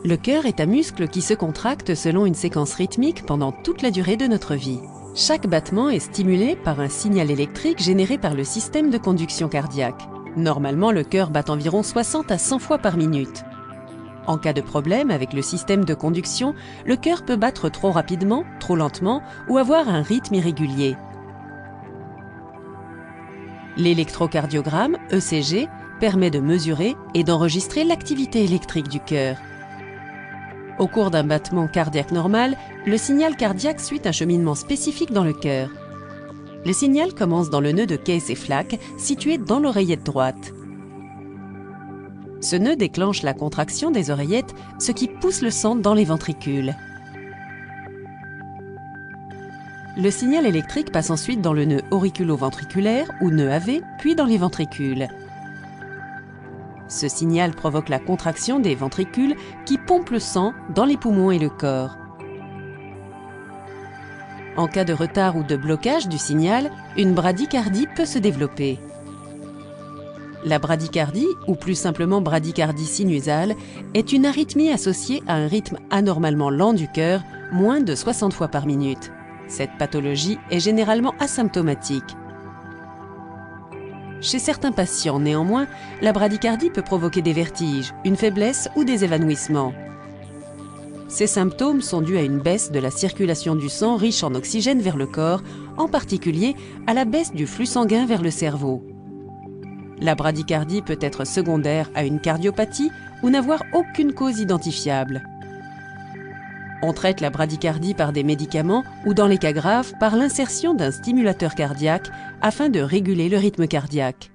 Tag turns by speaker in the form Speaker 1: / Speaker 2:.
Speaker 1: Le cœur est un muscle qui se contracte selon une séquence rythmique pendant toute la durée de notre vie. Chaque battement est stimulé par un signal électrique généré par le système de conduction cardiaque. Normalement, le cœur bat environ 60 à 100 fois par minute. En cas de problème avec le système de conduction, le cœur peut battre trop rapidement, trop lentement ou avoir un rythme irrégulier. L'électrocardiogramme, ECG, permet de mesurer et d'enregistrer l'activité électrique du cœur. Au cours d'un battement cardiaque normal, le signal cardiaque suit un cheminement spécifique dans le cœur. Le signal commence dans le nœud de Case et-Flack, situé dans l'oreillette droite. Ce nœud déclenche la contraction des oreillettes, ce qui pousse le sang dans les ventricules. Le signal électrique passe ensuite dans le nœud auriculo-ventriculaire ou nœud AV, puis dans les ventricules. Ce signal provoque la contraction des ventricules qui pompent le sang dans les poumons et le corps. En cas de retard ou de blocage du signal, une bradycardie peut se développer. La bradycardie, ou plus simplement bradycardie sinusale, est une arythmie associée à un rythme anormalement lent du cœur, moins de 60 fois par minute. Cette pathologie est généralement asymptomatique. Chez certains patients, néanmoins, la bradycardie peut provoquer des vertiges, une faiblesse ou des évanouissements. Ces symptômes sont dus à une baisse de la circulation du sang riche en oxygène vers le corps, en particulier à la baisse du flux sanguin vers le cerveau. La bradycardie peut être secondaire à une cardiopathie ou n'avoir aucune cause identifiable. On traite la bradycardie par des médicaments ou, dans les cas graves, par l'insertion d'un stimulateur cardiaque afin de réguler le rythme cardiaque.